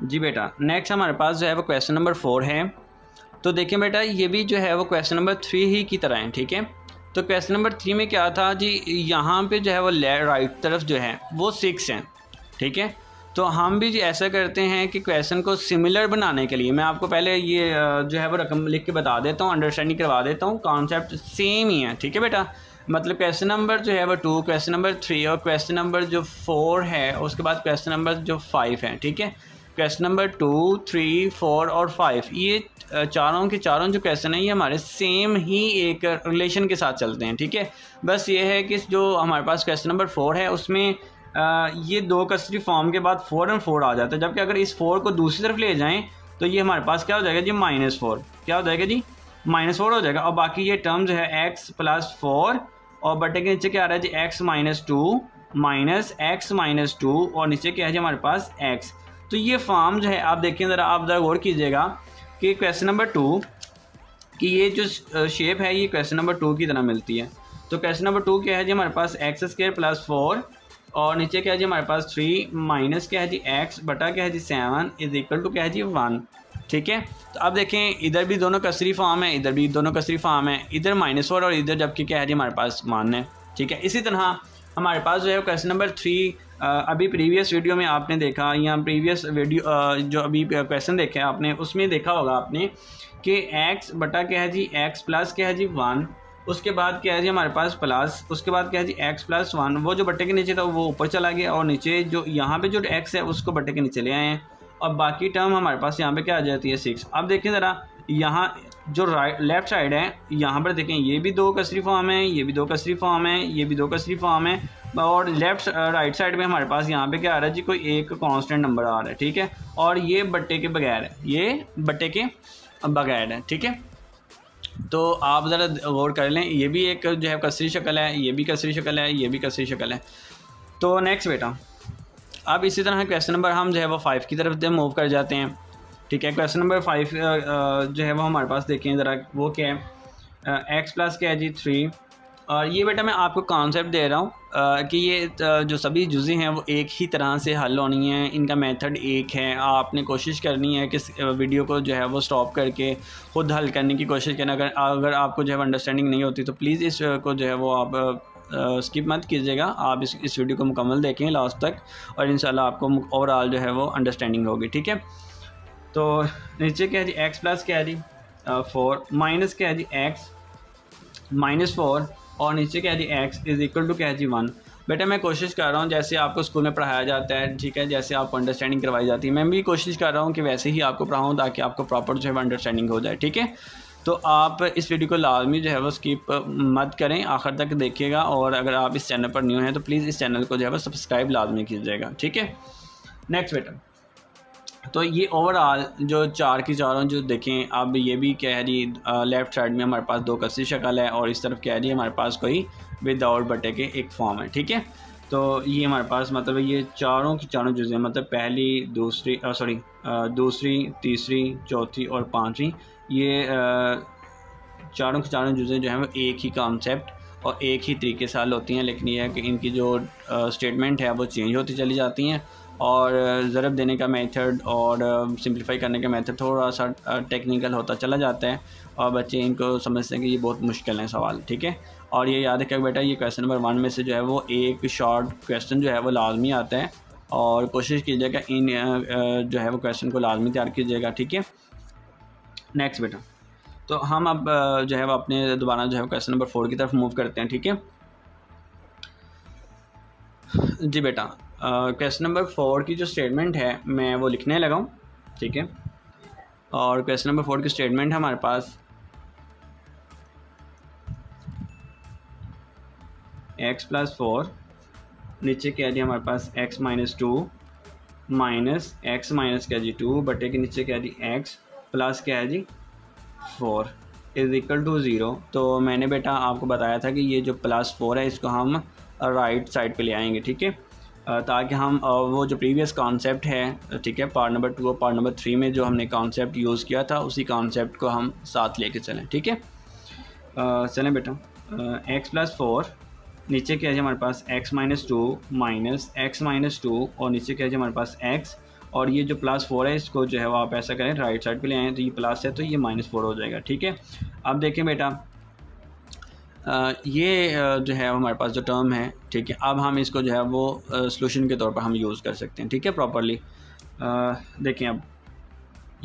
जी बेटा, नेक्स्ट हमारे पास जो है वो क्वेश्चन नंबर 4 है। तो देखिए बेटा, ये भी जो है वो क्वेश्चन नंबर 3 ही की तरह है, ठीक है। तो क्वेश्चन नंबर 3 में क्या था जी, यहाँ पे जो है वो राइट तरफ जो है वो 6 है, ठीक है। तो हम भी ऐसा करते हैं कि क्वेश्चन को सिमिलर बनाने के लिए मैं आपको पहले ये जो है वो रकम लिख के बता देता हूँ, अंडरस्टैंडिंग करवा देता हूँ। कॉन्सेप्ट सेम ही है, ठीक है बेटा। मतलब क्वेश्चन नंबर जो है वो 2, क्वेश्चन नंबर 3 और क्वेश्चन नंबर जो 4 है, उसके बाद क्वेश्चन नंबर जो 5 है, ठीक है। क्वेश्चन नंबर 2, 3, 4 और 5, ये चारों के चारों जो क्वेश्चन हैं ये हमारे सेम ही एक रिलेशन के साथ चलते हैं, ठीक है। बस ये है कि जो हमारे पास क्वेश्चन नंबर 4 है उसमें ये 2 कसरी फॉर्म के बाद 4 और 4 आ जाता है, जबकि अगर इस 4 को दूसरी तरफ ले जाएं तो ये हमारे पास क्या हो जाएगा जी, -4। क्या हो जाएगा जी, -4 हो जाएगा। और बाकी ये टर्म जो है x + 4 और बटे के नीचे क्या आ रहा है जी, x - 2 माइनस x - 2 और नीचे क्या है जी हमारे पास x। तो ये फॉर्म जो है आप देखिए ज़रा, आप ज़रा गौर कीजिएगा कि क्वेश्चन नंबर 2 कि ये जो शेप है ये क्वेश्चन नंबर 2 की तरह मिलती है। तो क्वेश्चन नंबर 2 क्या है जी हमारे पास x² + 4 और नीचे क्या है जी हमारे पास 3 माइनस क्या है जी x बटा क्या है जी 7 = क्या है जी 1, ठीक है। तो अब देखें, इधर भी दोनों कसरी फॉर्म है, इधर भी दोनों कसरी फॉर्म है, इधर -4 और इधर जबकि क्या है जी हमारे पास 1 है, ठीक है। इसी तरह हमारे पास जो है क्वेश्चन नंबर 3 अभी प्रीवियस वीडियो में आपने देखा, या प्रीवियस वीडियो जो अभी क्वेश्चन देखे आपने उसमें देखा होगा आपने कि x बटा क्या है जी x प्लस क्या है जी 1, उसके बाद क्या है जी हमारे पास प्लस, उसके बाद क्या है जी x + 1, वो जो बटे के नीचे था वो ऊपर चला गया और नीचे जो यहाँ पे जो x है उसको बटे के नीचे ले आए हैं और बाकी टर्म हमारे पास यहाँ पे क्या आ जाती है 6। अब देखें ज़रा, यहाँ जो लेफ़्ट साइड है यहाँ पर देखें, ये भी 2 कसरी फॉर्म है, ये भी 2 कसरी फॉर्म है, ये भी 2 कसरी फॉर्म है और राइट साइड में हमारे पास यहाँ पे क्या आ रहा है जी, कोई एक कांस्टेंट नंबर आ रहा है, ठीक है। और ये बट्टे के बगैर है, ये बट्टे के बगैर है, ठीक है। तो आप ज़रा गौर कर लें, ये भी एक जो है कसरी शक्ल है, ये भी कसरी शक्ल है, ये भी कसरी शक्ल है। तो नेक्स्ट बेटा, अब इसी तरह क्वेश्चन नंबर हम जो है वो 5 की तरफ से मूव कर जाते हैं, ठीक है। क्वेश्चन नंबर 5 जो है वो हमारे पास देखें ज़रा, वो क्या है, x प्लस क्या है जी 3। और ये बेटा मैं आपको कॉन्सेप्ट दे रहा हूँ कि ये जो सभी जुज़े हैं वो एक ही तरह से हल होनी है, इनका मेथड एक है। आपने कोशिश करनी है कि वीडियो को जो है वो स्टॉप करके ख़ुद हल करने की कोशिश करना। अगर आपको जो है अंडरस्टैंडिंग नहीं होती तो प्लीज़ इस को जो है वो आप स्किप मत कीजिएगा, आप इस वीडियो को मुकम्मल देखें लास्ट तक और इंशाल्लाह आपको ओवरऑल जो है वो अंडरस्टैंडिंग होगी, ठीक है। तो नीचे क्या है जी x प्लस क्या है जी 4 माइनस क्या है जी x -4 और नीचे क्या है जी x = क्या है जी 1। बेटा मैं कोशिश कर रहा हूँ जैसे आपको स्कूल में पढ़ाया जाता है, ठीक है, जैसे आपको अंडरस्टैंडिंग करवाई जाती है, मैं भी कोशिश कर रहा हूँ कि वैसे ही आपको पढ़ाऊँ ताकि आपको प्रॉपर जो है अंडरस्टैंडिंग हो जाए, ठीक है। तो आप इस वीडियो को लाजमी जो है वो स्किप मत करें, आखिर तक देखिएगा और अगर आप इस चैनल पर न्यू हैं तो प्लीज़ इस चैनल को जो है वो सब्सक्राइब लाजमी कीजिएगा, ठीक है। नेक्स्ट बेटा, तो ये ओवरऑल जो 4 की चारों जो देखें, अब ये भी क्या है जी लेफ़्ट साइड में हमारे पास 2 कसरी शक्ल है और इस तरफ क्या है जी हमारे पास कोई विदाउट बटे के एक फॉर्म है, ठीक है। तो ये हमारे पास मतलब ये चारों की चारों जुज़े मतलब पहली, दूसरी दूसरी, तीसरी, चौथी और पाँचवीं, ये चारों के चारों जुज़े जो हैं वो एक ही कॉन्सेप्ट और एक ही तरीके से हल होती हैं, लेकिन ये है कि इनकी जो स्टेटमेंट है वो चेंज होती चली जाती हैं और ज़रब देने का मेथड और सिंप्लीफाई करने का मेथड थोड़ा सा टेक्निकल होता चला जाता है और बच्चे इनको समझते हैं कि ये बहुत मुश्किल है सवाल, ठीक है। और ये याद रखिएगा बेटा, ये क्वेश्चन नंबर 1 में से जो है वो एक शॉर्ट क्वेश्चन जो है वो लाजमी आता है और कोशिश कीजिएगा इन जो है वो क्वेश्चन को लाजमी तैयार कीजिएगा, ठीक है। नेक्स्ट बेटा, तो हम अब जो है वो अपने दोबारा जो है क्वेश्चन नंबर 4 की तरफ मूव करते हैं, ठीक है जी बेटा। क्वेश्चन नंबर 4 की जो स्टेटमेंट है मैं वो लिखने लगा हूँ, ठीक है। और क्वेश्चन नंबर 4 की स्टेटमेंट है हमारे पास x + 4 नीचे क्या है जी हमारे पास x - 2 माइनस x माइनस क्या जी 2 बटे के नीचे क्या है जी x प्लस क्या है जी 4 = 0। तो मैंने बेटा आपको बताया था कि ये जो +4 है इसको हम राइट साइड पे ले आएंगे, ठीक है, ताकि हम वो जो प्रीवियस कॉन्सेप्ट है, ठीक है, पार्ट नंबर 2 और पार्ट नंबर 3 में जो हमने कॉन्सेप्ट यूज़ किया था उसी कॉन्सेप्ट को हम साथ लेके चलें, ठीक है। चलें बेटा, x + 4 नीचे क्या है हमारे पास x - 2 माइनस x - 2 और नीचे क्या है हमारे पास x और ये जो +4 है इसको जो है वो आप ऐसा करें राइट साइड पे ले आएँ, तो ये प्लस है तो ये -4 हो जाएगा। ठीक है, अब देखें बेटा ये जो है हमारे पास जो टर्म है, ठीक है, अब हम इसको जो है वो सॉल्यूशन के तौर पर हम यूज़ कर सकते हैं। ठीक है, प्रॉपर्ली देखें, अब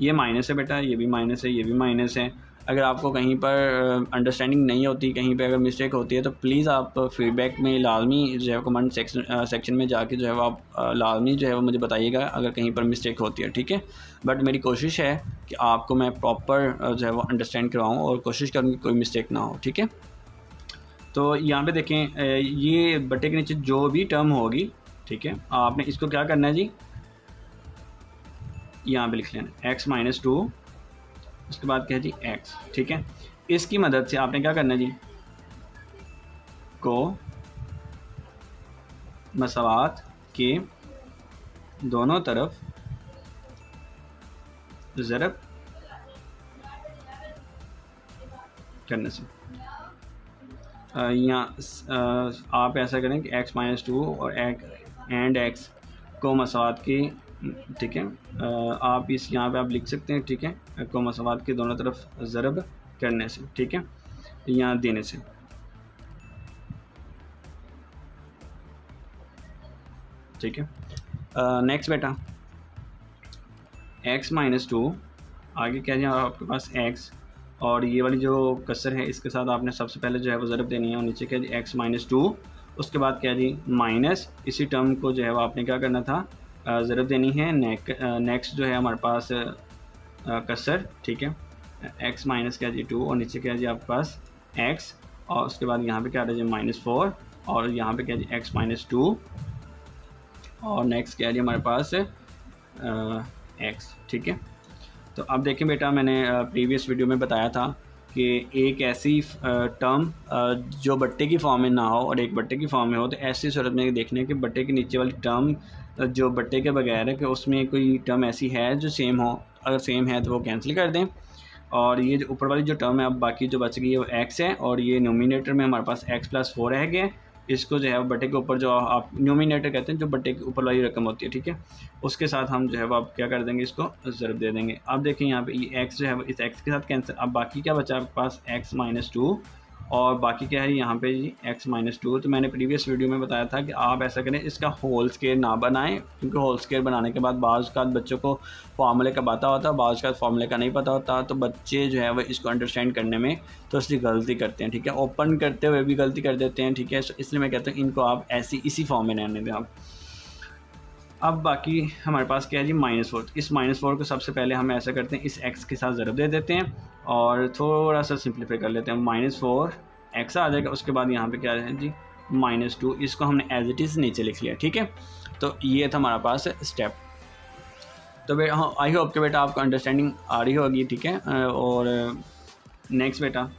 ये माइनस है बेटा, ये भी माइनस है, ये भी माइनस है। अगर आपको कहीं पर अंडरस्टैंडिंग नहीं होती, कहीं पे अगर मिस्टेक होती है, तो प्लीज़ आप फीडबैक में लाजमी जो है कमेंट सेक्शन में जाके जो है वो आप लाजमी जो है वो मुझे बताइएगा अगर कहीं पर मिस्टेक होती है। ठीक है, बट मेरी कोशिश है कि आपको मैं प्रॉपर जो है वो अंडरस्टैंड करवाऊँ और कोशिश करूँ कि कोई मिस्टेक ना हो। ठीक है, तो यहाँ पे देखें ये बटे के नीचे जो भी टर्म होगी, ठीक है, आपने इसको क्या करना है जी, यहाँ पे लिख लेना x-2, उसके बाद क्या है जी x। ठीक है, इसकी मदद से आपने क्या करना है जी, को मसावात के दोनों तरफ ज़रब करने से यहाँ आप ऐसा करें कि x-2 और एंड x को मसावात की, ठीक है, आप इस यहाँ पे आप लिख सकते हैं, ठीक है, को मसावात के दोनों तरफ ज़रब करने से, ठीक है, यहाँ देने से। ठीक है, नेक्स्ट बेटा x-2 आगे क्या है आपके पास x, और ये वाली जो कसर है इसके साथ आपने सबसे पहले जो है वो ज़रब देनी है, और नीचे क्या है x-2, उसके बाद क्या जी माइनस इसी टर्म को जो है वो आपने क्या करना था, ज़रब देनी है नेक्स्ट जो है हमारे पास कसर। ठीक है, x माइनस क्या जी 2, और नीचे क्या जी आपके पास x, और उसके बाद यहाँ पे क्या है जी -4, और यहाँ पे क्या जी x-2, और नेक्स्ट क्या है जी हमारे पास x। ठीक है, तो अब देखें बेटा, मैंने प्रीवियस वीडियो में बताया था कि एक ऐसी टर्म जो बट्टे की फॉर्म में ना हो और एक बट्टे की फॉर्म में हो, तो ऐसी सूरत में देखने कि बट्टे के नीचे वाली टर्म जो बट्टे के बगैर है कि उसमें कोई टर्म ऐसी है जो सेम हो, अगर सेम है तो वो कैंसिल कर दें, और ये जो ऊपर वाली जो टर्म है अब बाकी जो बच गई है वो x है, और ये नोमिनेटर में हमारे पास x+4 रह गया, इसको जो है बट्टे के ऊपर जो आप नोमिनेटर कहते हैं जो बट्टे के ऊपर वाली रकम होती है, ठीक है, उसके साथ हम जो है वो आप क्या कर देंगे, इसको ज़रब दे देंगे। अब देखें यहाँ पे ये x जो है इस x के साथ कैंसिल, अब बाकी क्या बचा आपके पास x-2, और बाकी क्या है यहाँ पे जी x-2। तो मैंने प्रीवियस वीडियो में बताया था कि आप ऐसा करें, इसका होल स्क्वायर ना बनाएं, क्योंकि होल स्क्वायर बनाने के बाद बाज़ का बच्चों को फार्मूले का पता होता है, बाज़ का फार्मूले का नहीं पता होता, तो बच्चे जो है वो इसको अंडरस्टैंड करने में तो उसकी गलती करते हैं। ठीक है, ओपन करते हुए भी गलती कर देते हैं। ठीक है, इसलिए मैं कहता हूँ इनको आप ऐसी इसी फॉर्म में रहने दें आप। अब बाकी हमारे पास क्या है जी -4, इस -4 को सबसे पहले हम ऐसा करते हैं, इस x के साथ ज़रब दे देते हैं और थोड़ा सा सिंप्लीफाई कर लेते हैं, -4 x आ जाएगा, उसके बाद यहाँ पे क्या है जी -2, इसको हमने एज इट इज़ नीचे लिख लिया। ठीक है, तो ये था हमारा पास स्टेप। तो बेटा आई होप कि बेटा आपको अंडरस्टैंडिंग आ रही होगी। ठीक है, और नेक्स्ट बेटा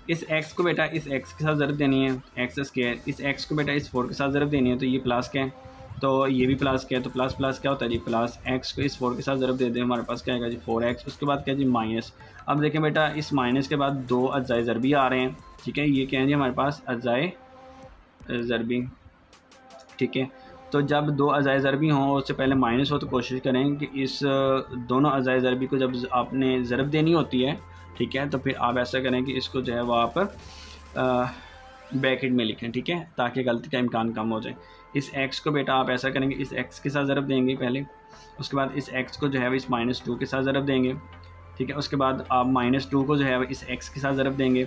इस x को बेटा इस x के साथ ज़रब देनी है, x², इस x को बेटा इस 4 के साथ ज़रब देनी है, तो ये प्लस क्या है, तो ये भी प्लस क्या है, तो प्लस प्लस क्या होता है जी प्लस, x को इस 4 के साथ ज़रब दे दें, हमारे पास क्या आएगा जी 4x, उसके बाद क्या जी माइनस। अब देखें बेटा इस माइनस के बाद 2 अज्जाए ज़रबी आ रहे हैं। ठीक है, ये क्या है जी हमारे पास अज्जाए ज़रबी। ठीक है, तो जब 2 अज्जाए ज़रबी हों उससे पहले माइनस हो, तो कोशिश करें कि इस दोनों अज्जाए ज़रबी को जब आपने ज़रब देनी होती है, ठीक है, तो फिर आप ऐसा करें कि इसको जो है वो आप ब्रैकेट में लिखें। ठीक है, ताकि गलती का इम्कान कम हो जाए। इस x को बेटा आप ऐसा करेंगे, इस x के साथ ज़रब देंगे पहले, उसके बाद इस x को जो है इस -2 के साथ ज़रब देंगे। ठीक है, उसके बाद आप -2 को जो है इस x के साथ ज़रब देंगे,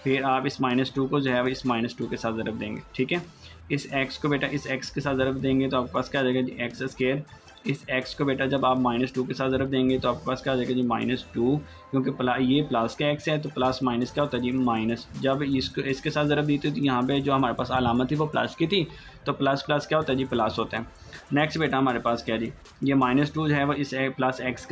फिर आप इस -2 को जो है इस -2 के साथ ज़रब देंगे। ठीक है, इस x को बेटा इस x के साथ ज़रब देंगे तो आपके पास क्या आ जाएगा जी x²। इस x को बेटा जब आप -2 के साथ ज़रब देंगे तो आपके पास क्या आ जाएगा जी -2, क्योंकि ये प्लस का x है तो प्लस माइनस क्या होता है जी माइनस। जब इसको इसके साथ ज़रब दी थी तो यहाँ पे जो हमारे पास अलामत थी वो प्लस की थी, तो प्लस प्लस क्या होता है जी प्लस होता है। नेक्स्ट बेटा हमारे पास क्या जी ये -2 जो है वो इस प्लस x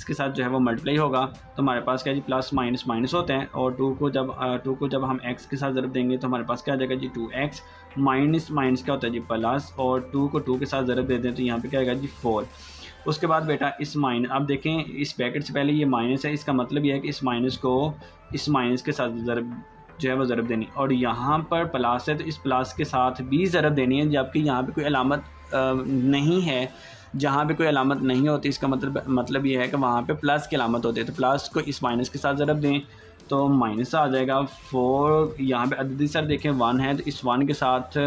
के साथ जो है वो मल्टीप्लाई होगा, तो हमारे पास क्या जी प्लस माइनस माइनस होते हैं, और 2 को जब हम x के साथ ज़रब देंगे तो हमारे पास क्या आ जाएगा जी 2x, माइनस माइनस क्या होता है जी प्लस, और 2 को 2 के साथ ज़रब दे दें तो यहाँ पे क्या आएगा जी 4। उसके बाद बेटा इस माइनस, अब देखें इस ब्रैकेट से पहले ये माइनस है, इसका मतलब ये है कि इस माइनस को इस माइनस के साथ ज़रब जो है वो ज़रब देनी, और यहाँ पर प्लस है तो इस प्लस के साथ भी ज़रब देनी है, जबकि यहाँ पे कोई अलामत नहीं है, जहाँ पे कोई अलामत नहीं होती इसका मतलब ये है कि वहाँ पे प्लस की अलामत होती है। तो प्लस को इस माइनस के साथ ज़रब दें तो माइनस आ जाएगा 4। यहाँ पे अददी सर देखें 1 है, तो इस 1 के साथ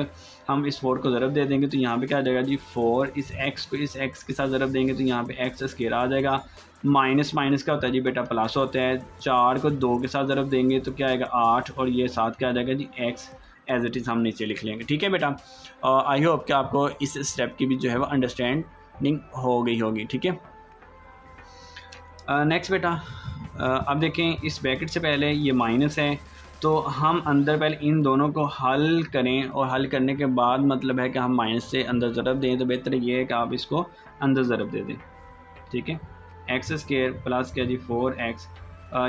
हम इस 4 को ज़रब दे देंगे तो यहाँ पे क्या आ जाएगा जी 4। इस x को इस x के साथ ज़रब देंगे तो यहाँ पे x स्क्वायर आ जाएगा। माइनस माइनस क्या होता है जी बेटा प्लस होता है। 4 को 2 के साथ ज़रब देंगे तो क्या आएगा 8, और ये 7 क्या आ जाएगा जी x एज इट इज़ हम नीचे लिख लेंगे। ठीक है बेटा, आई होप कि आपको इस स्टेप की भी जो है वो अंडरस्टैंडिंग हो गई होगी। ठीक है, नेक्स्ट बेटा अब देखें इस ब्रैकेट से पहले ये माइनस है तो हम अंदर पहले इन दोनों को हल करें, और हल करने के बाद मतलब है कि हम माइनस से अंदर ज़रब दें। तो बेहतर ये है कि आप इसको अंदर ज़रब दे दें। ठीक है, एक्स स्क्वायर प्लस क्या जी 4x,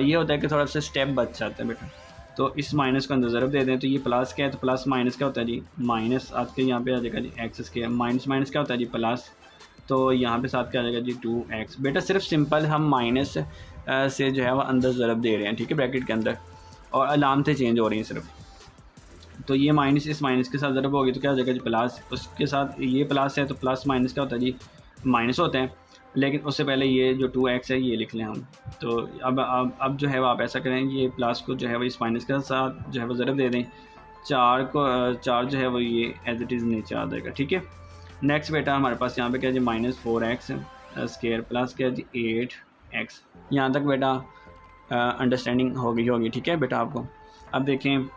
ये होता है कि थोड़ा सा स्टेप बच जाता है बेटा। तो इस माइनस को अंदर ज़रब दे दें तो ये प्लस क्या है, तो प्लस माइनस क्या होता है जी माइनस, आपके यहाँ पे आ जाएगा जी एक्स स्क्वायर, माइनस माइनस क्या होता है जी प्लस, तो यहाँ पे साथ क्या आ जाएगा जी 2x। बेटा सिर्फ सिंपल हम माइनस से जो है वो अंदर ज़रब दे रहे हैं। ठीक है, ब्रैकेट के अंदर, और अलामतें चेंज हो रही हैं सिर्फ। तो ये माइनस इस माइनस के साथ ज़रब होगी तो क्या हो जाएगा जी प्लस, उसके साथ ये प्लस है तो प्लस माइनस क्या होता है जी माइनस होते हैं। लेकिन उससे पहले ये जो 2x है ये लिख लें हम। तो अब जो है वो आप ऐसा करें, ये प्लस को जो है वो इस माइनस के साथ जो है वो ज़रब दे दें। 4 जो है वो ये एज इट इज़ नीचे आ जाएगा। ठीक है, नेक्स्ट बेटा हमारे पास यहाँ पे क्या जी -4x स्क्वायर प्लस क्या जी 8x। यहाँ तक बेटा अंडरस्टैंडिंग हो गई होगी। ठीक है बेटा आपको। अब देखें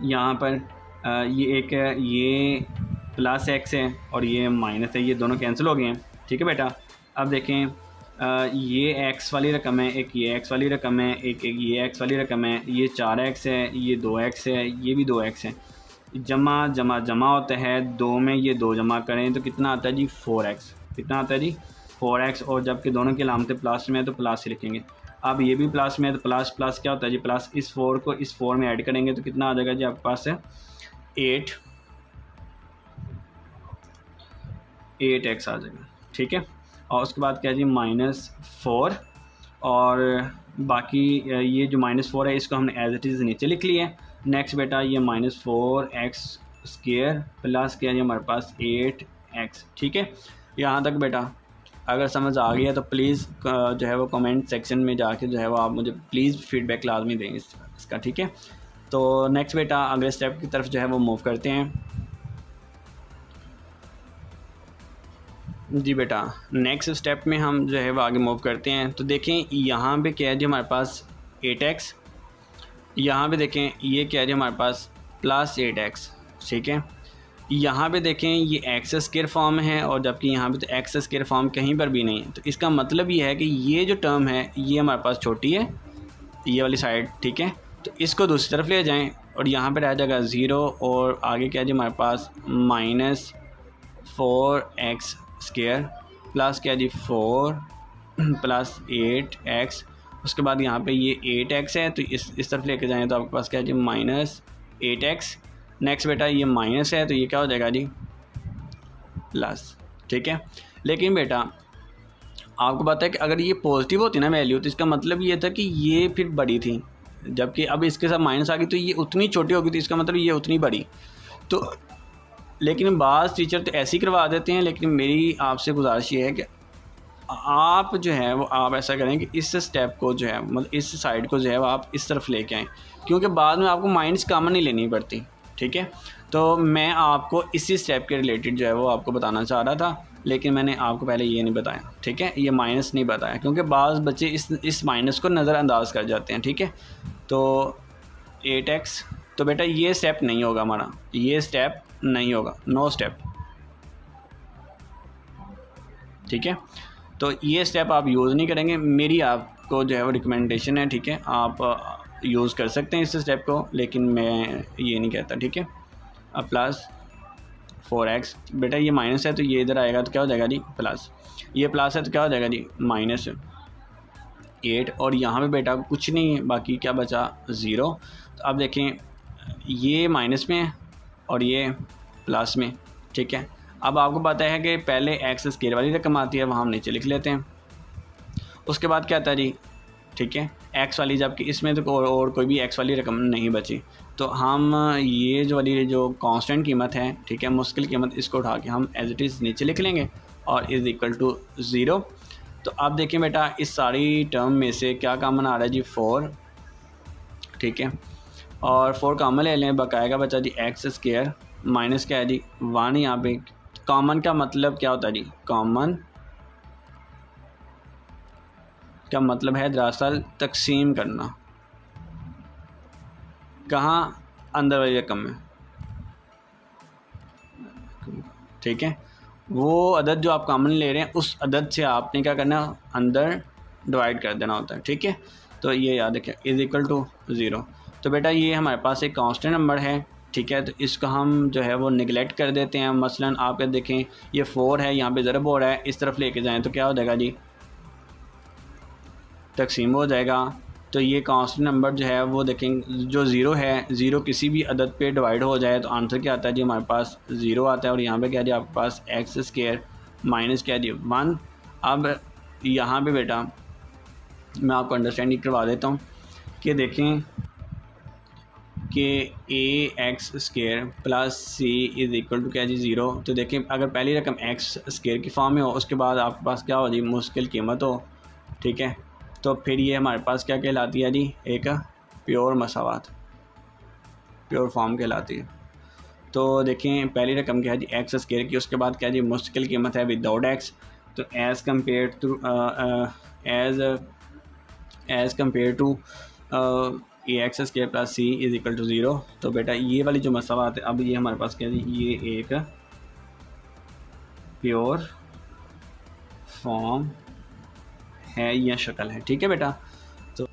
यहाँ पर ये एक ये प्लस x है और ये माइनस है, ये दोनों कैंसिल हो गए हैं। ठीक है बेटा, अब देखें ये x वाली रकम है, एक ये x वाली रकम है, एक ये x वाली रकम है, ये 4x है, ये 2x है, ये भी 2x है। जमा जमा जमा होता है 2 में, ये 2 जमा करें तो कितना आता है जी 4x। कितना आता है जी 4x, और जबकि दोनों की अलामतें प्लस में है तो प्लस ही लिखेंगे। अब ये भी प्लस में है तो प्लस प्लस क्या होता है जी प्लस, इस 4 को इस 4 में ऐड करेंगे तो कितना आ जाएगा जी आपके पास है 8x आ जाएगा। ठीक है, और उसके बाद क्या जी -4, और बाकी ये जो -4 है इसको हमने एज इट इज़ नीचे लिख लिया है। नेक्स्ट बेटा ये -4x स्क्वायर प्लस क्या है हमारे पास 8x। ठीक है, यहाँ तक बेटा अगर समझ आ गया तो प्लीज़ जो है वो कमेंट सेक्शन में जाके जो है वो आप मुझे प्लीज़ फीडबैक लाजमी दें इसका। ठीक है, तो नेक्स्ट बेटा अगले स्टेप की तरफ जो है वो मूव करते हैं। जी बेटा, नेक्स्ट स्टेप में हम जो है वो आगे मूव करते हैं। तो देखें यहाँ पे क्या है जी हमारे पास 8x, यहाँ पे देखें ये क्या है जी हमारे पास +8x। ठीक है, यहाँ पे देखें ये एक्स स्क्वायर फॉर्म है, और जबकि यहाँ पे तो एक्स स्क्वायर फॉर्म कहीं पर भी नहीं है। तो इसका मतलब ये है कि ये जो टर्म है ये हमारे पास छोटी है, ये वाली साइड। ठीक है, तो इसको दूसरी तरफ ले जाएं और यहाँ पे रह जाएगा 0, और आगे क्या है जी हमारे पास -4x स्क्वायर प्लस क्या जी 4 प्लस 8x। उसके बाद यहाँ पे ये 8x है तो इस तरफ लेके जाएँ तो आपके पास क्या है जी -8x। नेक्स्ट बेटा ये माइनस है तो ये क्या हो जाएगा जी प्लस। ठीक है, लेकिन बेटा आपको पता है कि अगर ये पॉजिटिव होती ना वैल्यू तो इसका मतलब ये था कि ये फिर बड़ी थी, जबकि अब इसके साथ माइनस आ गई तो ये उतनी छोटी होगी, तो इसका मतलब ये उतनी बड़ी। तो लेकिन बाज़ टीचर तो ऐसे ही करवा देते हैं, लेकिन मेरी आपसे गुजारिश ये है कि आप जो है वो आप ऐसा करें कि इस स्टेप को जो है मतलब इस साइड को जो है वो आप इस तरफ लेके आएँ, क्योंकि बाद में आपको माइनस कॉमन नहीं लेनी पड़ती। ठीक है, तो मैं आपको इसी स्टेप के रिलेटेड जो है वो आपको बताना चाह रहा था, लेकिन मैंने आपको पहले ये नहीं बताया। ठीक है, ये माइनस नहीं बताया क्योंकि बाज़ बच्चे इस माइनस को नज़रअंदाज कर जाते हैं। ठीक है, तो 8x, तो बेटा ये स्टेप नहीं होगा हमारा, ये स्टेप नहीं होगा, नो स्टेप। ठीक है, तो ये स्टेप आप यूज़ नहीं करेंगे, मेरी आपको जो है वो रिकमेंडेशन है। ठीक है, आप यूज़ कर सकते हैं इस स्टेप को, लेकिन मैं ये नहीं कहता। ठीक है, अब +4x, बेटा ये माइनस है तो ये इधर आएगा तो क्या हो जाएगा जी प्लस, ये प्लस है तो क्या हो जाएगा जी -8, और यहाँ पे बेटा कुछ नहीं, बाकी क्या बचा 0। तो अब देखें ये माइनस में है और ये प्लस में। ठीक है, अब आपको पता है कि पहले x स्क्वायर वाली रकम आती है, वहाँ हम नीचे लिख लेते हैं। उसके बाद क्या आता है जी, ठीक है, x वाली, जबकि इसमें तो और कोई भी x वाली रकम नहीं बची, तो हम ये जो वाली जो कांस्टेंट कीमत है, ठीक है, मुश्किल कीमत, इसको उठा के हम एज इट इज़ नीचे लिख लेंगे और इज़ इक्वल टू 0। तो अब देखिए बेटा इस सारी टर्म में से क्या कॉमन आ रहा है जी 4, ठीक है, और 4 कॉमन ले लें, बकाएगा बचा जी एक्स स्क्वायर माइनस क्या है जी 1। यहाँ पे कॉमन का मतलब क्या होता है जी, कॉमन का मतलब है दरअसल तकसीम करना, कहाँ, अंदर वाली रकम में, ठीक है। वो अदद जो आप कॉमन ले रहे हैं उस अदद से आपने क्या करना है, अंदर डिवाइड कर देना होता है, ठीक है। तो ये याद रखें इज़ इक्वल टू 0। तो बेटा ये हमारे पास एक कांस्टेंट नंबर है, ठीक है, तो इसका हम जो है वो निगलेक्ट कर देते हैं। मसलन आप देखें ये 4 है, यहाँ पे ज़रब हो रहा है, इस तरफ लेके जाएं तो क्या हो जाएगा जी, तकसीम हो जाएगा। तो ये कांस्टेंट नंबर जो है वो देखें जो 0 है, 0 किसी भी अदद पे डिवाइड हो जाए तो आंसर क्या आता है जी, हमारे पास 0 आता है। और यहाँ पे क्या जी आपके पास एक्स स्क्वायर माइनस क्या जी 1। अब यहाँ पे बेटा मैं आपको अंडरस्टैंडिंग करवा देता हूँ कि देखें कि a x square plus c is equal to क्या जी 0। तो देखें अगर पहली रकम एक्स स्क्वायर की फॉर्म में हो, उसके बाद आपके पास क्या हो जी मुश्किल कीमत हो, ठीक है, तो फिर ये हमारे पास क्या कहलाती है जी, एक प्योर मसावात, प्योर फॉर्म कहलाती है। तो देखें पहली रकम क्या है जी एक्स स्क्वायर की, उसके बाद क्या जी मुश्किल कीमत है विदाउट एक्स। तो as compare to a x square plus c is equal to 0। तो बेटा ये वाली जो मसावात है, अब ये हमारे पास क्या जी, ये एक प्योर फॉर्म है या शक्ल है, ठीक है बेटा। तो